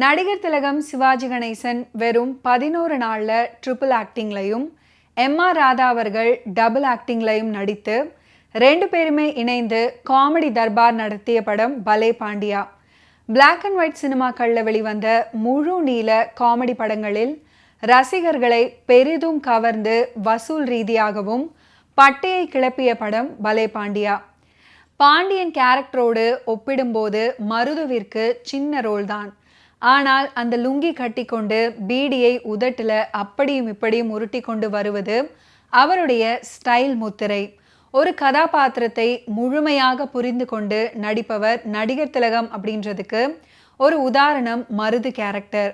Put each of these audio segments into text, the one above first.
நடிகர் திலகம் சிவாஜி கணேசன் வெறும் 11 நாள்ல ட்ரிபிள் ஆக்டிங்லையும் எம்.ஆர். ராதா அவர்கள் டபுள் ஆக்டிங்லையும் நடித்து 2 பேருமே இணைந்து காமெடி தர்பார் நடத்திய படம் பலே பாண்டியா. பிளாக் அண்ட் ஒயிட் சினிமாக்களில் வெளிவந்த முழு நீள காமெடி படங்களில் ரசிகர்களை பெரிதும் கவர்ந்து வசூல் ரீதியாகவும் பட்டையை கிளப்பிய படம் பலே பாண்டியா. பாண்டியன் கேரக்டரோடு ஒப்பிடும்போது மருதுவிற்கு சின்ன ரோல் தான். ஆனால் அந்த லுங்கி கட்டி கொண்டு பீடியை உதட்டில் அப்படியும் இப்படியும் உருட்டி கொண்டு வருவது அவருடைய ஸ்டைல் முத்திரை. ஒரு கதாபாத்திரத்தை முழுமையாக புரிந்து கொண்டு நடிப்பவர் நடிகர் திலகம் அப்படின்றதுக்கு ஒரு உதாரணம் மருது கேரக்டர்.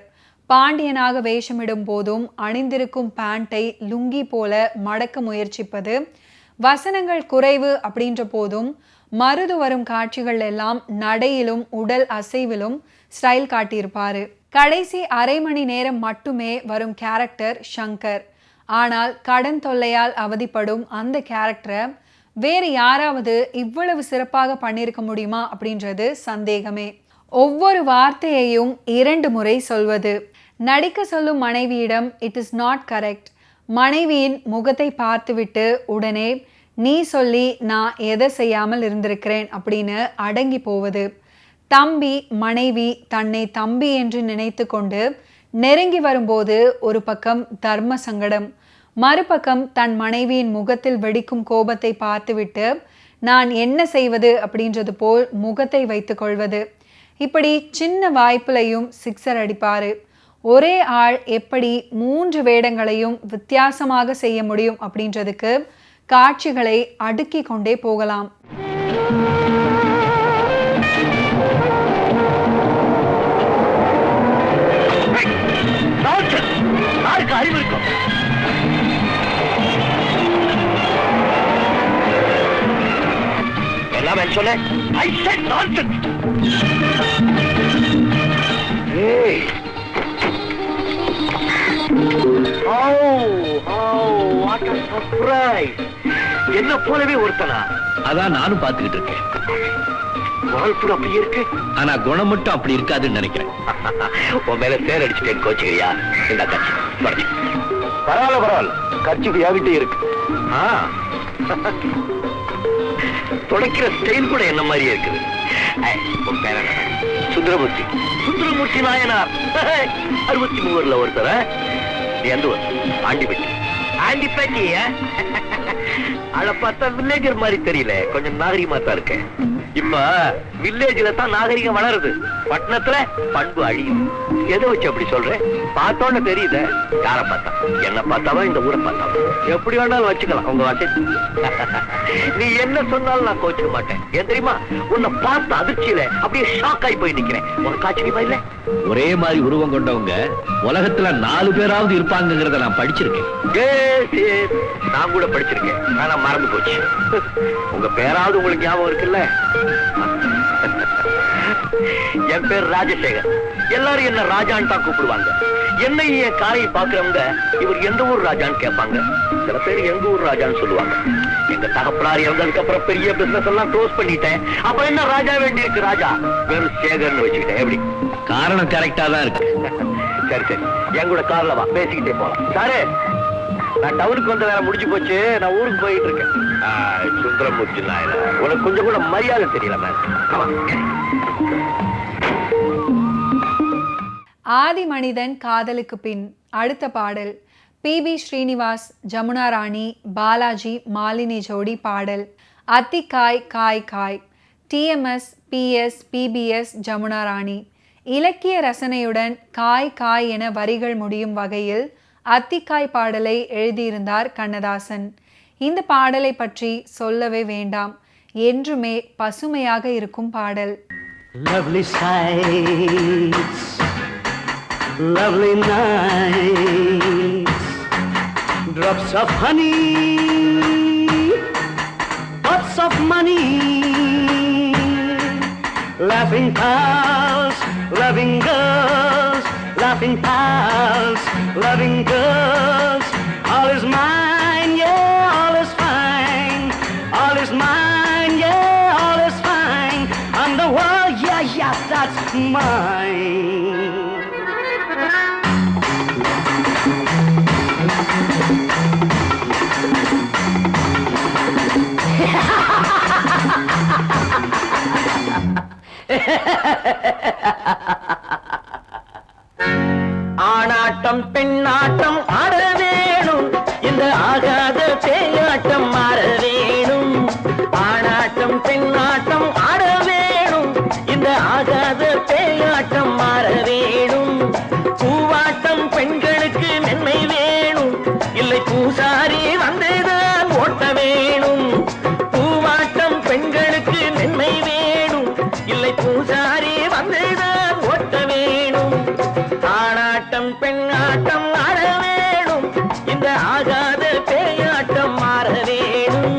பாண்டியனாக வேஷமிடும் போதும் அணிந்திருக்கும் பேண்டை லுங்கி போல மடக்க முயற்சிப்பது, வசனங்கள் குறைவு அப்படின்ற போதும் மருது வரும் காட்சிகள் எல்லாம் நடையிலும் உடல் அசைவிலும் ஸ்டைல் காட்டியிருப்பாரு. கடைசி அரை மணி நேரம் மட்டுமே வரும் கேரக்டர் சங்கர். ஆனால் கடன் தொல்லையால் அவதிப்படும் அந்த கேரக்டரை வேறு யாராவது இவ்வளவு சிறப்பாக பண்ணியிருக்க முடியுமா அப்படின்றது சந்தேகமே. ஒவ்வொரு வார்த்தையையும் 2 முறை சொல்வது. நடிக்க சொல்லும் மனைவியிடம் இட் இஸ் நாட் கரெக்ட். மனைவியின் முகத்தை பார்த்துவிட்டு உடனே நீ சொல்லி நான் எதை செய்யாமல் இருந்திருக்கிறேன் அப்படின்னு அடங்கி போவது. தம்பி மனைவி தன்னை தம்பி என்று நினைத்து கொண்டு நெருங்கி வரும்போது ஒரு பக்கம் தர்ம சங்கடம், மறுபக்கம் தன் மனைவியின் முகத்தில் வெடிக்கும் கோபத்தை பார்த்துவிட்டு நான் என்ன செய்வது அப்படின்றது போல் முகத்தை வைத்து கொள்வது. இப்படி சின்ன வாய்ப்புலையும் சிக்ஸர் அடிப்பாரு. ஒரே ஆள் எப்படி 3 வேடங்களையும் வித்தியாசமாக செய்ய முடியும் அப்படின்றதுக்கு காட்சிகளை அடுக்கி கொண்டே போகலாம். என்ன போலவே ஒருத்தனா? அதான் நானும் பார்த்துக்கிட்டு இருக்கேன். வாழ்ப்பு அப்படியே இருக்கு, ஆனா குணம் மட்டும் அப்படி இருக்காதுன்னு நினைக்கிறேன். உன் மேல சேர் அடிச்சுட்டேன் கோச்சுக்கிறியா? இந்த கட்சி பரவாயில்ல பரவாயில்ல, கட்சிக்கு யாகிட்டே இருக்கு. துடைக்கிற ஸ்டைல் கூட என்ன மாதிரியே இருக்குது. உன் பேர சுந்தரமூர்த்தி, சுந்தரமூர்த்தி நாயனார் 63 ஒருத்தர. எந்த ஊர்? ஆண்டிப்பட்டி. ஆண்டிப்பட்டி அத பார்த்தா வில்லேஜர் மாதிரி தெரியல, கொஞ்சம் நாகரிகமா தான் இருக்கு. இப்ப வில்லேஜ்ல தான் நாகரிகம் வளருது, பட்டணத்துல பண்பு அழியும். எதை வச்சு அப்படி சொல்றேன்? பார்த்தோன்னு தெரியுது. யார பார்த்தா? என்ன பார்த்தாவா இந்த ஊரை பார்த்தாவா? எப்படி வேணாலும் வச்சுக்கலாம் உங்க வசதி. நீ என்ன சொன்னாலும் நான் கோச்சுக்க மாட்டேன். ஏன் தெரியுமா? உன்னை பார்த்த அதிர்ச்சியில அப்படியே ஷாக் ஆகி போய் நிக்கிறேன். உனக்கு ஆச்சரியமா இல்ல? ஒரே மாதிரி உருவம் கொண்டவங்க உலகத்துல 4 பேராவது இருப்பாங்கிறத நான் படிச்சிருக்கேன். நான் கூட படிச்சிருக்கேன், ஆனா மறந்து போச்சு. உங்க பேராவது உங்களுக்கு ஞாபகம் இருக்குல்ல? என் பேர் ராஜசேகர். எல்லாரும் என்ன ராஜான்னு தான் கூப்பிடுவாங்க. என்னை என் காலையை பாக்குறவங்க இவர் எந்த ஊர் ராஜான்னு கேட்பாங்க. சில பேர் எங்க ஊர் ராஜான்னு சொல்லுவாங்க. எங்க தகப்பனார் இறந்ததுக்கு அப்புறம் பெரிய பிசினஸ் எல்லாம் க்ளோஸ் பண்ணிட்டேன். அப்ப என்ன ராஜா வேண்டி இருக்கு? ராஜா வெறும் சேகர்னு வச்சுக்கிட்டேன். எப்படி? காரணம் கரெக்டா தான் இருக்கு. சரி சரி, என் கூட கார்ல வா, பேசிக்கிட்டே போலாம். சாரு, நான் டவுனுக்கு வந்த வேலை முடிஞ்சு போச்சு, நான் ஊருக்கு போயிட்டு இருக்கேன். சுந்தரமூர்த்தி நாயனார், உனக்கு கொஞ்சம் கூட மரியாதை தெரியல. ஆதி மனிதன் காதலுக்கு பின் அடுத்த பாடல் பி.பி. ஸ்ரீனிவாஸ், ஜமுனா ராணி, பாலாஜி, மாலினி ஜோடி பாடல். அத்திக்காய் காய் காய், டிஎம்எஸ், பிஎஸ், பிபிஎஸ், ஜமுனா ராணி. இலக்கிய ரசனையுடன் காய் காய் என வரிகள் முடியும் வகையில் அத்திக்காய் பாடலை எழுதியிருந்தார் கண்ணதாசன். இந்த பாடலை பற்றி சொல்லவே வேண்டாம், என்றுமே பசுமையாக இருக்கும் பாடல். Lovely sights, lovely nights, drops of honey, pots of money, laughing pals, loving girls, laughing pals, loving girls. All is mine, yeah, all is fine. All is mine, yeah, all is fine. And the world, yeah, yeah, that's mine. ஆணாட்டம் பெண்ணாட்டம் ஆட வேணும், இந்த ஆகாத பேயாட்டம் மாற வேணும். ஆணாட்டம் பெண்ணாட்டம் ஆட வேணும், இந்த ஆகாத பேயாட்டம் மாற வேணும். பூவாட்டம் பெண்களுக்கு மென்மை வேணும், இல்லை பூசாரி வந்தேதான் ஓட்ட வேணும். பூவாட்டம் பெண்களுக்கு மென்மை வேணும், இல்லை பூசாரி வந்தேதான் ஓட்ட வேணும். ஆணாட்டம் பெண்ணாட்டம் ஆட வேணும், இந்த ஆகாத பேயாட்டம் மாற வேணும்.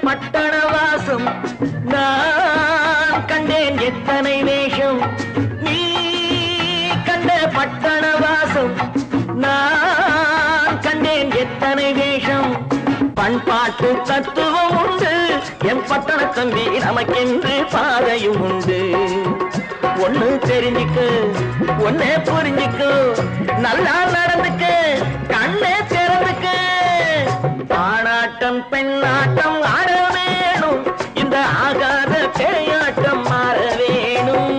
பட்டணவாசம் நான் கண்டேன் எத்தனை வேஷம். நீ கண்ட பட்டணவாசம் நான் கண்டேன் எத்தனை வேஷம். பண்பாட்டு தத்துவம் உண்டு என் பட்டண தம்பி, நமக்கென்று பாதையும் உண்டு. ஒண்ணு தெரிஞ்சுக்க ஒன்னே புரிஞ்சுக்க, நல்லா நடந்துக்க கண்ணே திறந்துக்க. ஆணாட்டம் பெண்ணாட்டம் ஆட வேணும், இந்த ஆகாத பேயாட்டம் மாற வேணும்.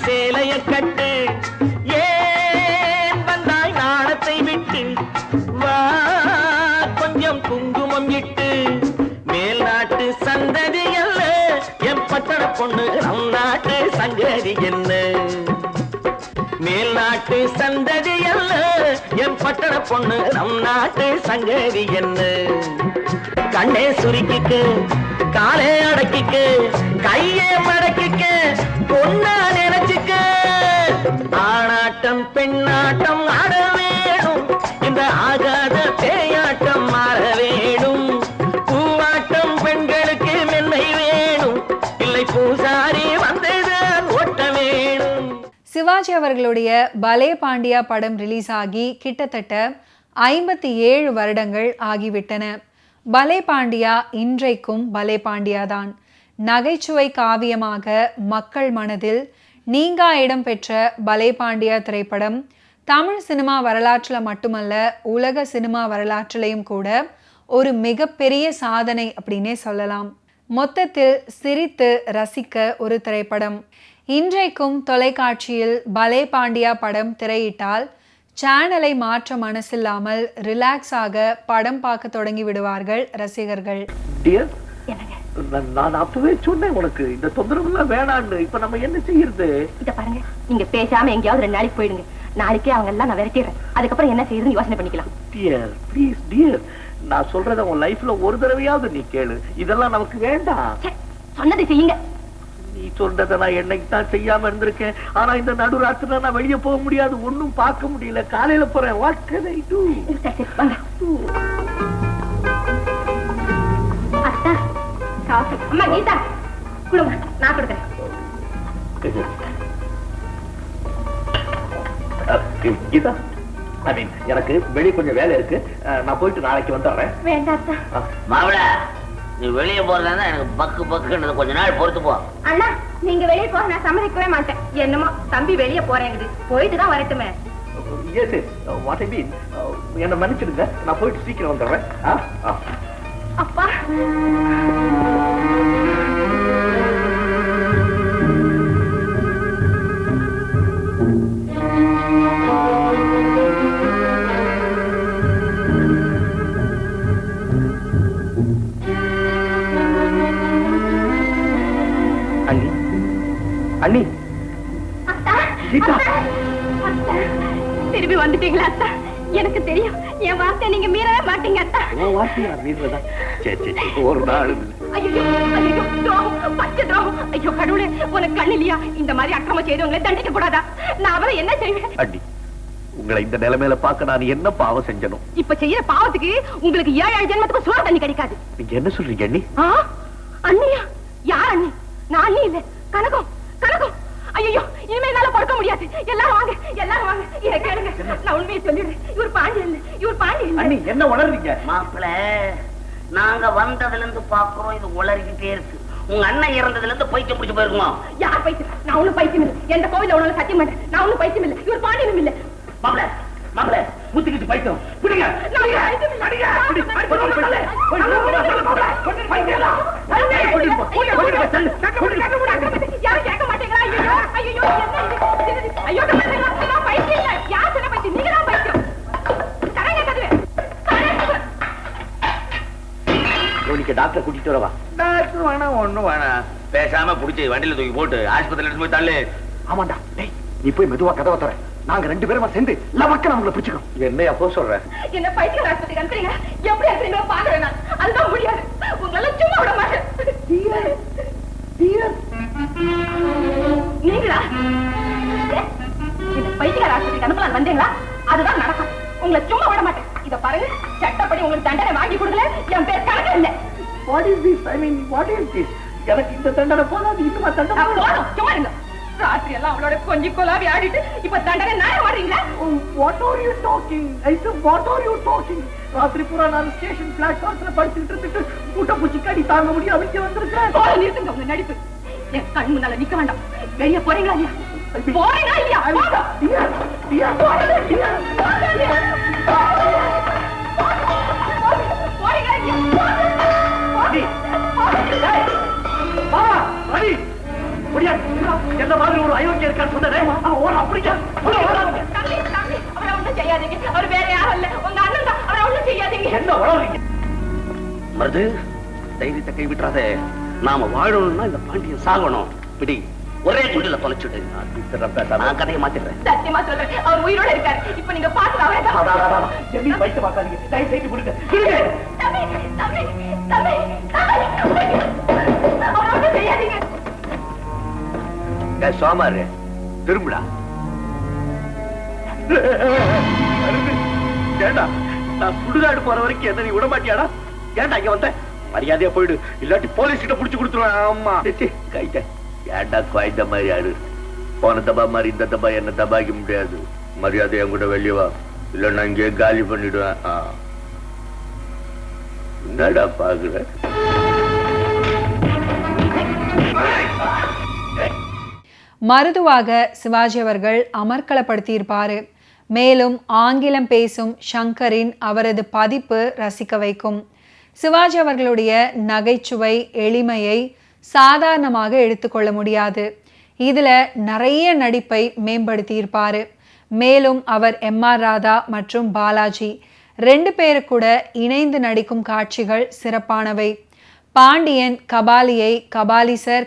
சேலைய கட்டு ஏன் வந்தாய் நாணத்தை விட்டு, வா கொஞ்சம் குங்குமம் இட்டு. மேல் நாட்டு சந்ததி அல்ல என் பட்டண பொண்ணு, நம் நாட்டு சங்கதி என்ன. மேல் நாட்டு சந்ததி அல்ல என் பட்டண பொண்ணு, நம் நாட்டு சங்கதி என்ன. கண்ணே சுருக்கிக்கு காலே அடக்கிக்க, கையே மடக்கிக்க, பொண்ணா நினைச்சுக்க. ஆணாட்டம் பெண்ணாட்டம் ஆட வேணும், இந்த ஆகாத பேயாட்டம் மாற வேணும். பூவாட்டம் பெண்களுக்கு மென்மை வேணும், இல்லை பூசாரி வந்தேதான் ஓட்ட வேணும். சிவாஜி அவர்களுடைய பலே பாண்டியா படம் ரிலீஸ் ஆகி கிட்டத்தட்ட 57 வருடங்கள் ஆகிவிட்டன. பலே பாண்டியா இன்றைக்கும் பலே பாண்டியா தான். நகைச்சுவை காவியமாக மக்கள் மனதில் நீங்கா இடம் பெற்ற பலே பாண்டியா திரைப்படம் தமிழ் சினிமா வரலாற்றில் மட்டுமல்ல, உலக சினிமா வரலாற்றிலையும் கூட ஒரு மிகப்பெரிய சாதனை அப்படின்னே சொல்லலாம். மொத்தத்தில் சிரித்து ரசிக்க ஒரு திரைப்படம். இன்றைக்கும் தொலைக்காட்சியில் பலே பாண்டியா படம் திரையிட்டால் சேனலை மாற்ற மனசில்லாமல் ரிலாக்ஸாக படம் பார்க்க தொடங்கி விடுவார்கள் ரசிகர்கள். நான் அப்பவே சொன்னேன் உனக்கு இந்த தொந்தரவு எல்லாம் வேணான்னு. இப்ப நம்ம என்ன செய்யறது? இத பாருங்க, நீங்க பேசாம எங்கேயாவது 2 நாளைக்கு போயிடுங்க. நாளைக்கே அவங்க எல்லாம் நான் விரட்டிடுறேன். அதுக்கப்புறம் என்ன செய்யறதுன்னு யோசனை பண்ணிக்கலாம். டியர் ப்ளீஸ் டியர், நான் சொல்றத உன் லைஃப்ல ஒரு தடவையாவது நீ கேளு. இதெல்லாம் நமக்கு வேண்டாம். சொன்னதை செய்யுங்க. நீ சொல்றத நான் என்னைக்கு தான் செய்யாம இருந்திருக்கேன். ஆனா இந்த நடுராத்திரில நான் வெளியே போக முடியாது, ஒன்னும் பார்க்க முடியல. காலையில போறேன். What can I do? அத்தா காஃபி. அம்மா கீதா கொடுங்க, நான் கொடுக்குறேன். கீதா, எனக்கு வெளியே கொஞ்சம் வேலை இருக்கு. நான் போயிட்டு நாளைக்கு வந்துடுறேன். வேண்டாம் மாவள, நீ வெளியே போறதா எனக்கு பக்கு பக்குன்றது. கொஞ்ச நாள் பொறுத்து போ. அண்ணா, நீங்க வெளியே போக நான் சம்மதிக்கவே மாட்டேன். என்னமோ தம்பி வெளியே போறேங்குது, போயிட்டு தான் வரட்டுமே. என்ன மன்னிச்சிடுங்க, நான் போயிட்டு சீக்கிரம் வந்துடுறேன். அப்பா அண்ணி, திரும்பி வந்துட்டீங்களா அத்தா? எனக்கு தெரியும், என் வார்த்தை நீங்க மீறவே மாட்டீங்க அத்தா. வார்த்தையா மீறதான்? சரி ஒரு நாள் ஐயோ ஐயோ துரோகம் பச்சை துரோகம். ஐயோ கடவுளே, உனக்கு கண்ணு இல்லையா? இந்த மாதிரி அக்கிரமம் செய்தவங்களை தண்டிக்க கூடாதா? நான் அவரை என்ன செய்வேன்? அண்ணி, உங்களை இந்த நிலைமையில பார்க்க நான் என்ன பாவம் செஞ்சனும்? இப்ப செய்யற பாவத்துக்கு உங்களுக்கு 7 ஜென்மத்துக்கு சோறு தண்ணி கிடைக்காது. நீங்க என்ன சொல்றீங்க அண்ணி? அண்ணியா? யார் அண்ணி? நான் அண்ணி இல்ல, கனகம் கனகம். ஐயோ, இனிமே என்னால பொறுக்க முடியாது. எல்லாரும் வாங்க, எல்லாரும் வாங்க. இதை கேளுங்க, நான் உண்மையை சொல்லிடுறேன். இவர் பாண்டி இல்ல, இவர் பாண்டி இல்ல. அண்ணி, என்ன உளறீங்க? மாப்பிள்ள, நாங்க வந்ததுல இருந்து பாக்குறோம் இது உளறிக்கிட்டே இருக்கு. உங்க அண்ணன் இறந்ததுல இருந்து பைத்தியம் பிடிச்சு போயிருக்குமா? யார் பைத்தியம்? நான் ஒண்ணும் பைத்தியம் இல்லை. எந்த கோவில உணவு சத்தியம் பண்றேன். நான் ஒண்ணும் பைத்தியம் இல்லை. இவர் பாண்டியனும் இல்லை. மாப்பிள்ள மாப்பிள்ள, முத்துக்கிட்டு பைத்தியம் பிடிங்க. யாரும் கேட்க மாட்டீங்களா? ஐயோ ஐயோ, நான் பைத்தியம் இல்லை. யார் சொன்ன பைத்தியம்? நீங்க தான் பைத்தியம். தரங்க கதுவே. டாக்டர் கூட்டிட்டு வரவா? டாக்டர் வேணாம், ஒண்ணும் வேணாம். பேசாம புடிச்சு வண்டியில தூக்கி போட்டு ஆஸ்பத்திரியில எடுத்து போய் தள்ளு. ஆமாண்டா, டேய் நீ போய் மெதுவா கதவை தர. நாங்க 2 பேரும் சேர்ந்து லவக்க நம்மள பிடிச்சுக்கோம். என்ன அப்போ சொல்ற? என்ன பைத்தியம் ஆஸ்பத்திரி அனுப்புறீங்க? எப்படி அனுப்புறீங்களோ பாக்குறேன் நான். அதுதான் முடியாது. உங்களால சும்மா விட மாட்டேன். நீங்களா இந்த பைத்தியக்கார ஆஸ்பத்திரிக்கு அனுப்பலாம் வந்தீங்களா? அதுதான் நடக்கும். உங்களை சும்மா விட மாட்டேன். இத பாருங்க, சட்டப்படி உங்களுக்கு தண்டனை வாங்கி கொடுக்கல என் பேர் கணக்கு இல்லை. What is this? I mean, what is this? எனக்கு இந்த தண்டனை போதாது, இன்னுமா தண்டனை போதும். சும்மா இருங்க. ராத்திரி எல்லாம் அவளோட கொஞ்சி கொலாவி ஆடிட்டு இப்ப தண்டனை நியாயம் மாறீங்களா? What are you talking? I said, what are you talking? ராத்திரி பூரா நான் ஸ்டேஷன் பிளாட்ஃபார்ம்ல படிச்சுட்டு இருந்துட்டு கூட்ட பூச்சி கடி தாங்க முடியும் அவங்க வந்திருக்கேன். நிறுத்துங்க உங்க நடிப்பு. என் கண் முன்னால நிக்க வேண்டாம். வெளியே போறீங்களா இல்லையா? போறீங்களா இல்லையா? என்ன மாதிரி ஒரு அயோக்கிய இருக்கான்னு சொன்னதே அப்படியா? அவரை ஒண்ணும் செய்யாதீங்க. அவர் வேற யாரும் இல்ல, உங்க அண்ணன் தான். அவரை ஒண்ணும் செய்யாதீங்க. என்ன வளர்றீங்க? மருது, தைரியத்தை கை விட்டுறாதே. நாம வாழணும்னா இந்த பாண்டியன் சாகணும். பிடி, ஒரே குண்டில தொலைச்சுட்டு. நான் கதையை மாத்திடுறேன். சத்தியமா சொல்றேன், அவர் உயிரோட இருக்காரு. இப்ப நீங்க பாத்து அவரை வயிற்று பார்க்காதீங்க. தயவு செய்து விடுங்க. அவரை ஒண்ணும் செய்யாதீங்க. சோமாரு, திரும்புடா. ஏண்டா, நான் சுடுகாடு போற வரைக்கும் எந்த நீ விட மாட்டியாடா? ஏண்டா இங்க வந்த? மரியாதையா போயிடு, இல்லாட்டி போலீஸ் கிட்ட புடிச்சு கொடுத்துருவேன். ஆமா கைட்ட ஏண்டா குவாய்ந்த மாதிரி ஆடு. போன தபா மாதிரி இந்த தபா என்ன தபாய்க்க முடியாது. மரியாதையா கூட வெளியே வா, இல்ல நான் இங்கே காலி பண்ணிடுவேன். என்னடா பாக்குற? மருதுவாக சிவாஜி அவர்கள் அமர்க்களப்படுத்தியிருப்பாரு. மேலும் ஆங்கிலம் பேசும் ஷங்கரின் அவரது பதிப்பு ரசிக்க வைக்கும். சிவாஜி அவர்களுடைய நகைச்சுவை எளிமையை சாதாரணமாக எடுத்துக்கொள்ள முடியாது. இதில் நிறைய நடிப்பை மேம்படுத்தியிருப்பார். மேலும் அவர் MR ராதா மற்றும் பாலாஜி 2 பேரு கூட இணைந்து நடிக்கும் காட்சிகள் சிறப்பானவை. பாண்டியன் கபாலியை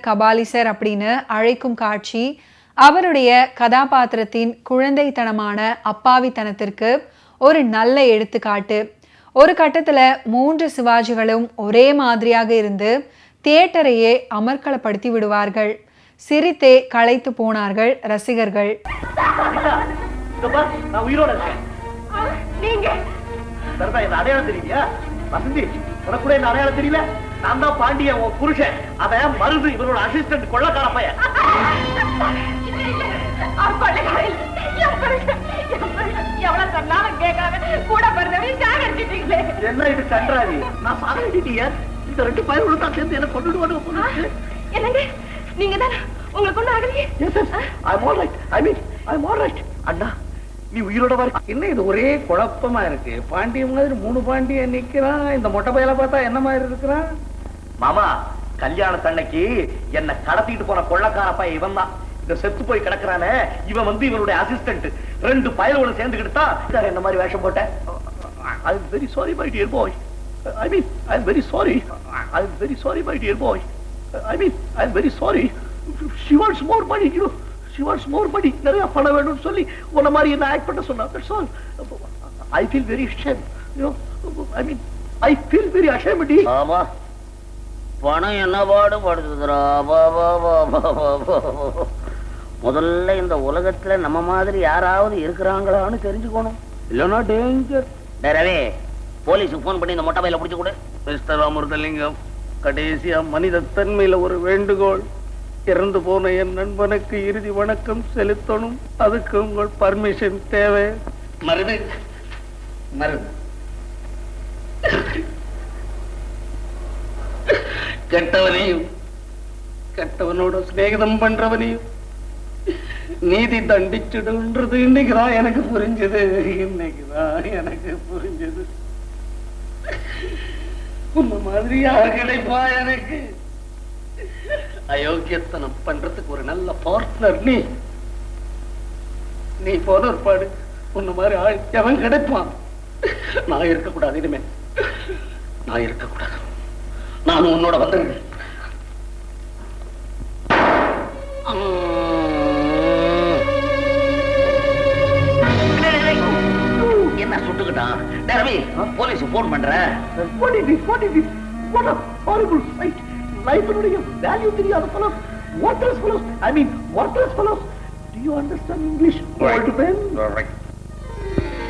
கபாலிசர் அப்படின்னு அழைக்கும் காட்சி அவருடைய கதாபாத்திரத்தின் குழந்தைத்தனமான அப்பாவித்தனத்திற்கு ஒரு நல்ல எடுத்துக்காட்டு. ஒரு கட்டத்தில் 3 சிவாஜிகளும் ஒரே மாதிரியாக இருந்து தியேட்டரையே அமர்க்களப்படுத்தி விடுவார்கள். சிரித்தே களைத்து போனார்கள் ரசிகர்கள். அடையாளம் தெரியலையா? வசந்தி, உனக்கு கூட என்ன அடையாளம் தெரியல? நான் தான் பாண்டியன், உன் புருஷன். அவன் மருது, இவரோட அசிஸ்டன்ட், கொள்ளக்கார பையன். என்ன இது கன்றாவி? நான் சாகடிச்சிட்டியா? இந்த 2 பையனோட தான் சேர்ந்து என்ன கொண்டுட்டு வந்து என்னங்க நீங்க தான் உங்களுக்கு ஒண்ணு ஆகலையே? I'm all right. I mean, I'm all right. அண்ணா, நீ உயிரோட வர. என்ன இது ஒரே குழப்பமா இருக்கு? பாண்டியன் மாதிரி 3 பாண்டியன் நிக்கிறான். இந்த மொட்டை பையல பார்த்தா என்ன மாதிரி இருக்கிறான்? மாமா, கல்யாணத்தன்னைக்கு என்ன கடத்திட்டு போன கொள்ளக்கார பையன் இவன் தான். இந்த செத்து போய் கிடக்குறானே, இவன் வந்து இவனுடைய அசிஸ்டன்ட். 2 பயலோட சேர்ந்துக்கிட்டு தான் என்ன மாதிரி வேஷம் போட்டேன். I'm very sorry, my dear boy. I mean, I'm very sorry. I'm very sorry, my dear boy. I mean, I'm very sorry. She wants more money, you know. She wants more money. நிறைய பணம் வேணும்னு சொல்லி உன்ன மாதிரி என்ன act பண்ண சொன்னா. That's all. I feel very ashamed. You know, I mean, I feel very ashamed. ஆமா, பணம் என்ன பாடுபடுத்துதுரா. முதல்ல இந்த உலகத்துல நம்ம மாதிரி யாராவது இருக்கிறாங்களான்னு தெரிஞ்சுக்கணும், இல்லைன்னா டேஞ்சர். ரவி, போலீஸுக்கு போன் பண்ணி இந்த மொட்டை பையில பிடிச்சு கொடு. மிஸ்டர் அமிர்தலிங்கம், கடைசியா மனித தன்மையில ஒரு வேண்டுகோள். இறந்து போன என் நண்பனுக்கு இறுதி வணக்கம் செலுத்தணும். அதுக்கு உங்கள் பர்மிஷன் தேவை. மருது மருது கெட்டவனையும் கெட்டவனோட சிநேகிதம் பண்றவனையும் நீதி தண்டிச்சிடுன்றது இன்னைக்குதான் எனக்கு புரிஞ்சது. இன்னைக்குதான் எனக்கு புரிஞ்சது. உன்ன மாதிரி யார் கிடைப்பா எனக்கு? அயோக்கியத்தனம் பண்றதுக்கு ஒரு நல்ல பார்ட்னர் நீ. நீ போன ஒரு பாடு உன்ன மாதிரி ஆள் எவன் கிடைப்பான்? நான் இருக்கக்கூடாது, இனிமே நான் இருக்கக்கூடாது. நான் உன்னோட வந்துடுறேன். என்ன சுட்டுக்கிட்டான்? ரவி, போலீஸுக்கு போன் பண்றேன். லைஃபினுடைய வேல்யூ தெரியாத fellows, worthless fellows, I mean worthless fellows. Do you understand English? Old man?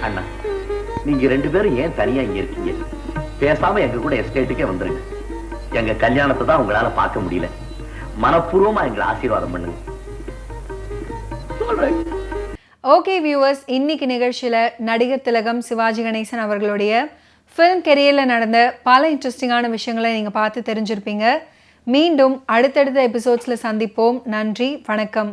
அண்ணா, நீங்க ரெண்டு பேரும் ஏன் தனியா இங்க இருக்கீங்க? பேசாம எங்க கூட எஸ்டேட்டுக்கே வந்துருங்க. எங்க கல்யாணத்தை தான் உங்களால பார்க்க முடியல. மனப்பூர்வமா எங்களை ஆசீர்வாதம் பண்ணுங்க. ஓகே வியூவர்ஸ், இன்னைக்கு நிகழ்ச்சியில் நடிகர் திலகம் சிவாஜி கணேசன் அவர்களுடைய ஃபிலிம் கெரியரில் நடந்த பல இன்ட்ரெஸ்டிங்கான விஷயங்களை நீங்கள் பார்த்து தெரிஞ்சிருப்பீங்க. மீண்டும் அடுத்தடுத்த எபிசோட்ஸில் சந்திப்போம். நன்றி, வணக்கம்.